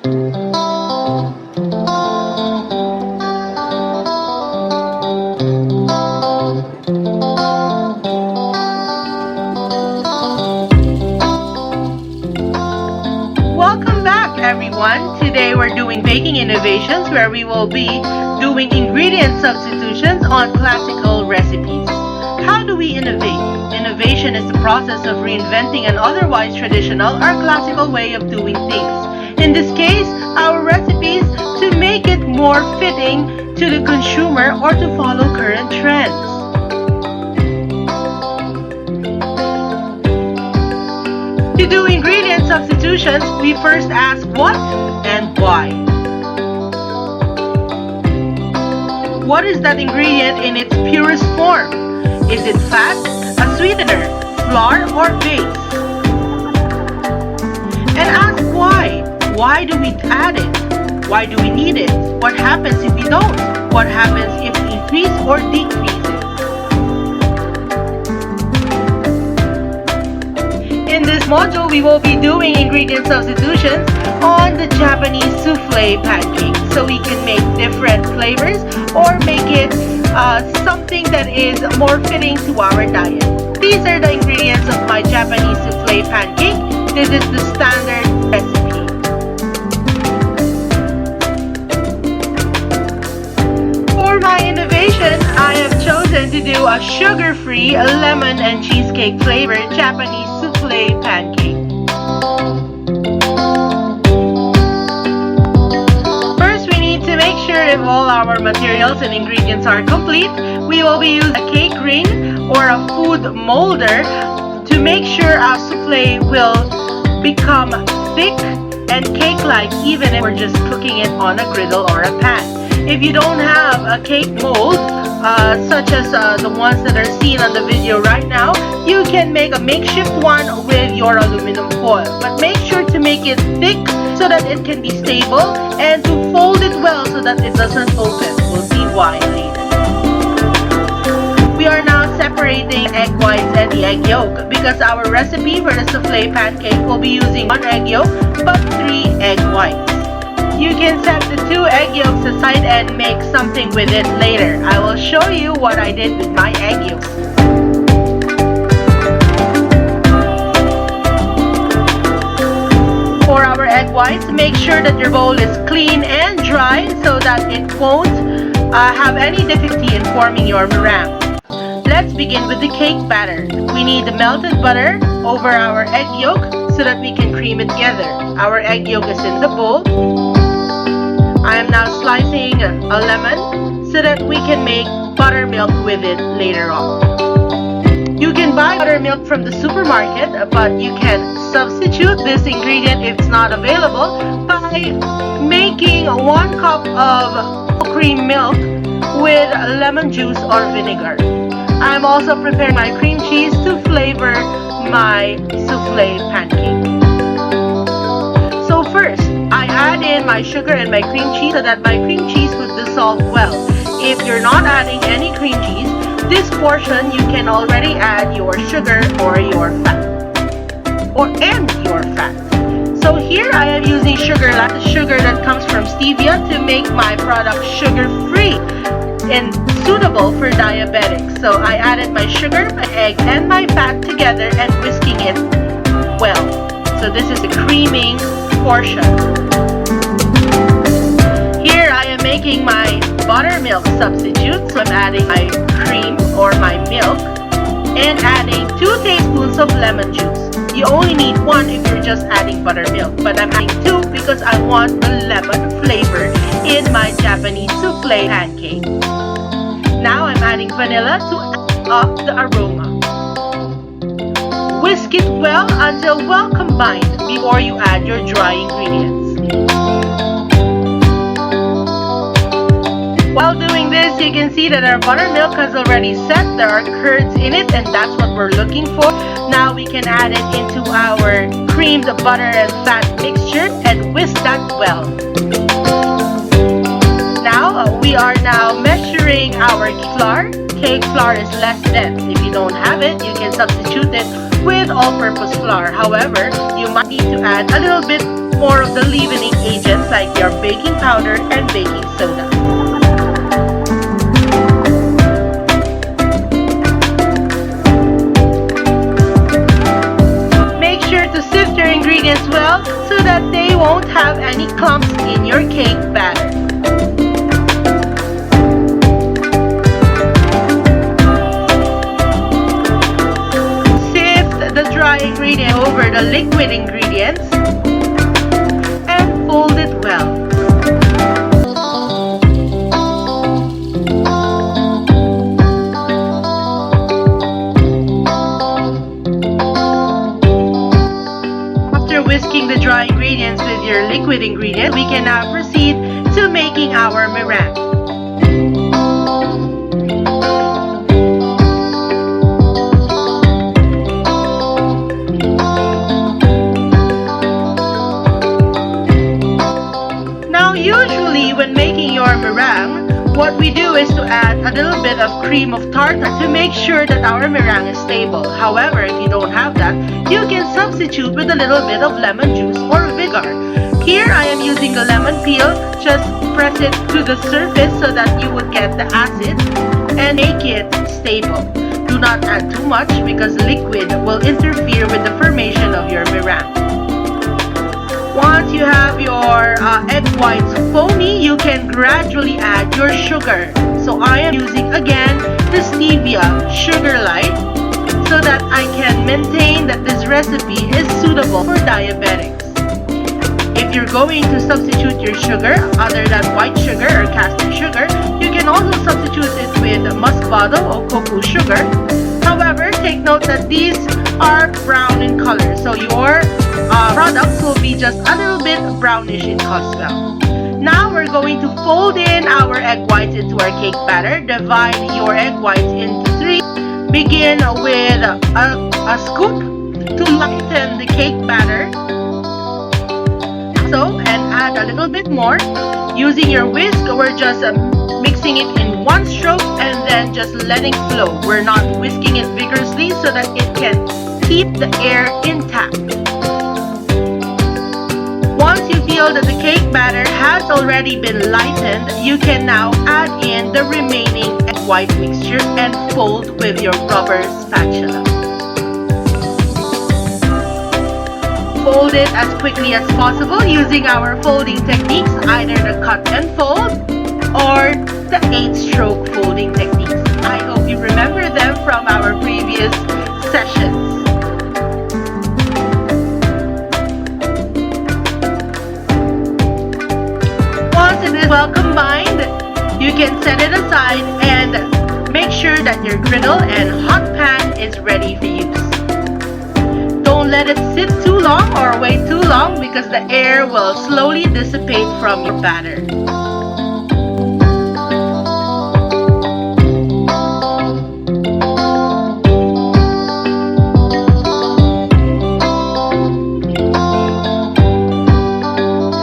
Welcome back, everyone. Today we're doing baking innovations where we will be doing ingredient substitutions on classical recipes. How do we innovate? Innovation is the process of reinventing an otherwise traditional or classical way of doing things. In this case, our recipes to make it more fitting to the consumer or to follow current trends. To do ingredient substitutions, we first ask what and why. What is that ingredient in its purest form? Is it fat, a sweetener, flour, or base? And ask why. Why do we add it? Why do we need it? What happens if we don't? What happens if we increase or decrease it? In this module, we will be doing ingredient substitutions on the Japanese souffle pancake. So we can make different flavors or make it something that is more fitting to our diet. These are the ingredients of my Japanese souffle pancake. This is the standard recipe. For my innovation, I have chosen to do a sugar-free lemon and cheesecake flavored Japanese souffle pancake. First, we need to make sure if all our materials and ingredients are complete. We will be using a cake ring or a food molder to make sure our souffle will become thick and cake-like even if we're just cooking it on a griddle or a pan. If you don't have a cake mold, such as the ones that are seen on the video right now, you can make a makeshift one with your aluminum foil. But make sure to make it thick so that it can be stable and to fold it well so that it doesn't open. We'll see why later. We are now separating egg whites and the egg yolk because our recipe for the souffle pancake will be using 1 egg yolk but 3 egg whites. You can set the 2 egg yolks aside and make something with it later. I will show you what I did with my egg yolks. For our egg whites, make sure that your bowl is clean and dry so that it won't have any difficulty in forming your meringue. Let's begin with the cake batter. We need the melted butter over our egg yolk so that we can cream it together. Our egg yolk is in the bowl. I am now slicing a lemon so that we can make buttermilk with it later on. You can buy buttermilk from the supermarket, but you can substitute this ingredient if it's not available by making 1 cup of cream milk with lemon juice or vinegar. I'm also preparing my cream cheese to flavor my souffle pancake. So first, I add in my sugar and my cream cheese so that my cream cheese would dissolve well. If you're not adding any cream cheese, this portion you can already add your sugar or your fat. And your fat. So here I am using sugar that comes from stevia to make my product sugar-free and suitable for diabetics. So I added my sugar, my egg, and my fat together and whisking it well. So this is the creaming portion. Here I am making my buttermilk substitute. So I'm adding my cream or my milk and adding 2 tablespoons of lemon juice. You only need 1 if you're just adding buttermilk, but I'm adding 2 because I want the lemon flavor in my Japanese souffle pancake. Now I'm adding vanilla to add up the aroma. Whisk it well until well combined before you add your dry ingredients. While doing this, you can see that our buttermilk has already set. There are curds in it and that's what we're looking for. Now we can add it into our creamed butter and fat mixture and whisk that well. Now we are now measuring our flour. Cake flour is less dense. If you don't have it, you can substitute it with all-purpose flour. However, you might need to add a little bit more of the leavening agent like your baking powder and baking soda. Make sure to sift your ingredients well so that they won't have any clumps in your cake batter. The dry ingredient over the liquid ingredients and fold it well. After whisking the dry ingredients with your liquid ingredients, we can now proceed to making our meringue. When making your meringue, what we do is to add a little bit of cream of tartar to make sure that our meringue is stable. However, if you don't have that, you can substitute with a little bit of lemon juice or vinegar. Here I am using the lemon peel. Just press it to the surface so that you would get the acid and make it stable. Do not add too much because liquid will interfere with the formation of your meringue. Once you have your egg whites foamy, you can gradually add your sugar. So I am using again the stevia sugar light so that I can maintain that this recipe is suitable for diabetics. If you're going to substitute your sugar other than white sugar or caster sugar, you can also substitute it with muscovado or cocoa sugar. However, take note that these are brown in color, so your products will be just a little bit brownish in color. Now we're going to fold in our egg whites into our cake batter. Divide your egg whites into 3. Begin with a scoop to lighten the cake batter. And add a little bit more. Using your whisk, we're just mixing it in one stroke and then just letting flow. We're not whisking it vigorously so that it can keep the air intact. Once you feel that the cake batter has already been lightened, you can now add in the remaining egg white mixture and fold with your rubber spatula. Fold it as quickly as possible using our folding techniques, either the cut and fold or the 8-stroke folding techniques. I hope you remember them from our previous sessions. Once it is well combined, you can set it aside and make sure that your griddle and hot pan is ready for use. Don't let it sit too long or wait too long because the air will slowly dissipate from your batter.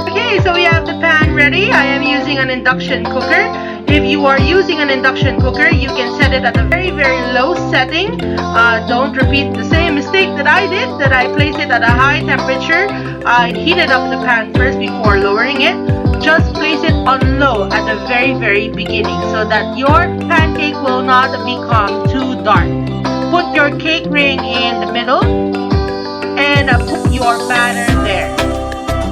Okay, so we have the pan ready. I am using an induction cooker. If you are using an induction cooker, you can set it at a very, very low setting. Don't repeat the same mistake that I did, that I placed it at a high temperature. I heated up the pan first before lowering it. Just place it on low at the very, very beginning so that your pancake will not become too dark. Put your cake ring in the middle and put your batter there.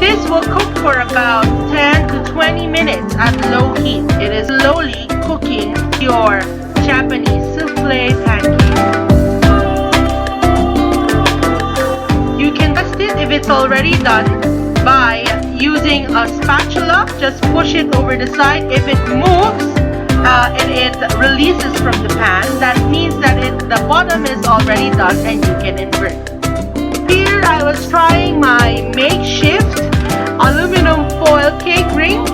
This will cook for about 10 to 20 minutes at low heat. It is slowly cooking your Japanese souffle pancake. You can test it if it's already done by using a spatula. Just push it over the side. If it moves and it releases from the pan, that means that the bottom is already done and you can invert. Here I was trying my makeshift aluminum foil cake ring.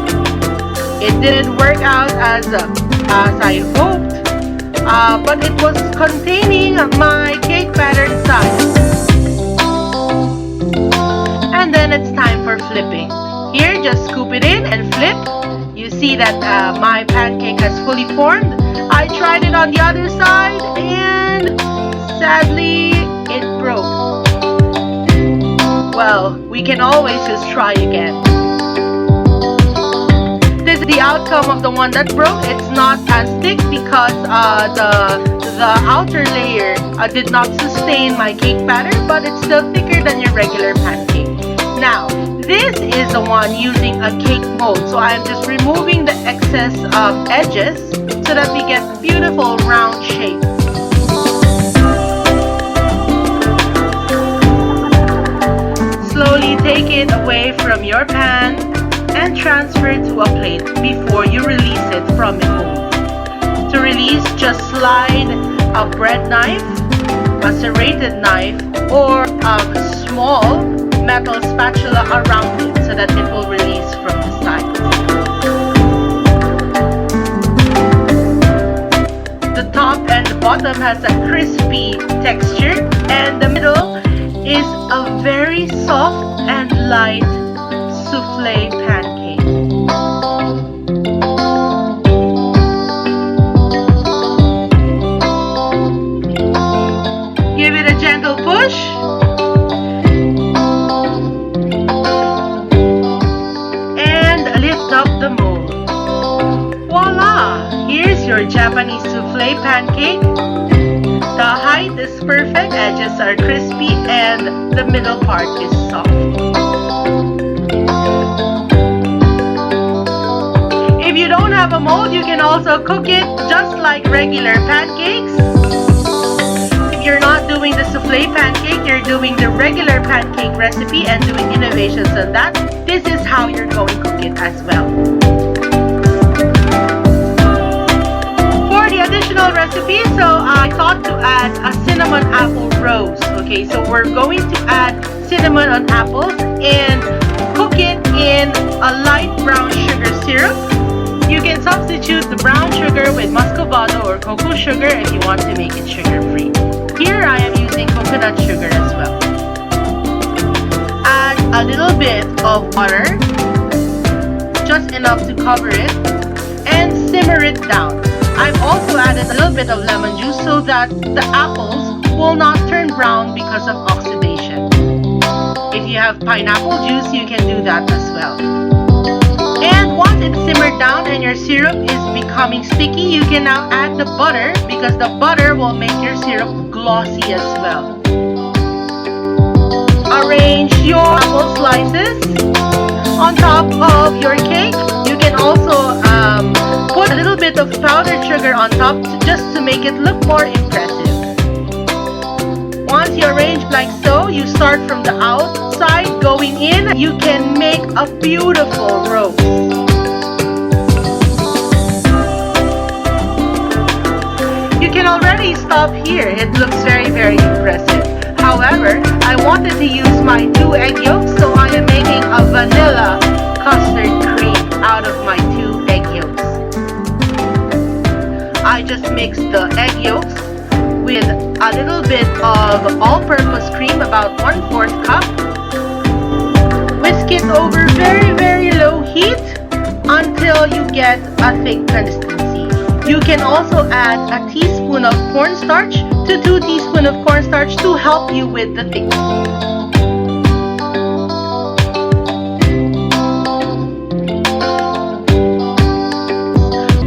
It didn't work out as I hoped, but it was containing my cake batter inside. And then it's time for flipping. Here, just scoop it in and flip. You see that my pancake has fully formed. I tried it on the other side and sadly it broke. Well, we can always just try again. outcome of the one that broke, it's not as thick because the outer layer did not sustain my cake batter, but it's still thicker than your regular pancake. Now, this is the one using a cake mold, so I'm just removing the excess edges so that we get beautiful round shape. Slowly take it away from your pan and transfer it to a plate before you release it from the mold. To release, just slide a bread knife, a serrated knife, or a small metal spatula around it so that it will release from the sides. The top and the bottom has a crispy texture, and the middle is a very soft and light souffle pancake. Give it a gentle push. And lift up the mold. Voila! Here's your Japanese souffle pancake. The height is perfect, edges are crispy, and the middle part is soft. If you don't have a mold, you can also cook it just like regular pancakes. If you're not doing the souffle pancake, you're doing the regular pancake recipe and doing innovations on that, this is how you're going to cook it as well. Additional recipe, so I thought to add a cinnamon apple rose. Okay, so we're going to add cinnamon on apples and cook it in a light brown sugar syrup. You can substitute the brown sugar with muscovado or cocoa sugar if you want to make it sugar free. Here I am using coconut sugar as well. Add a little bit of water, just enough to cover it, and simmer it down. I've also added a little bit of lemon juice so that the apples will not turn brown because of oxidation. If you have pineapple juice, you can do that as well. And once it's simmered down and your syrup is becoming sticky, you can now add the butter because the butter will make your syrup glossy as well. Arrange your apple slices on top of your cake. You can also put a little bit of powdered sugar on top just to make it look more impressive. Once you arrange like so, you start from the outside going in. You can make a beautiful rose. You can already stop here. It looks very, very impressive. However, I wanted to use my 2 egg yolks, so I am making a vanilla custard cream out of my 2 egg yolks. I just mixed the egg yolks with a little bit of all-purpose cream, about 1/4 cup. Whisk it over very, very low heat until you get a thick consistency. You can also add a teaspoon of cornstarch to 2 teaspoons of cornstarch to help you with the thickness.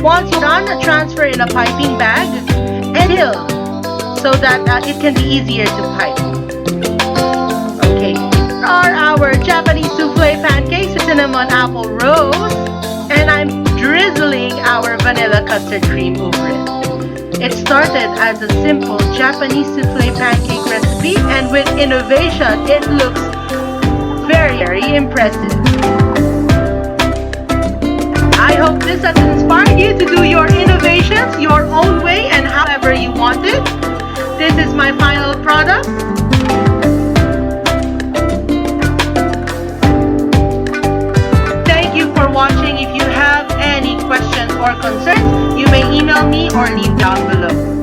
Once you're done, transfer in a piping bag and chill so that it can be easier to pipe. Okay, here are our Japanese souffle pancakes with cinnamon apple rose, and I'm drizzling our vanilla custard cream over it. It started as a simple Japanese souffle pancake recipe, and with innovation, it looks very, very impressive. I hope this has inspired you to do your innovations your own way and however you want it. This is my final product. Thank you for watching. If you have any questions or concerns, you may email me or leave down below.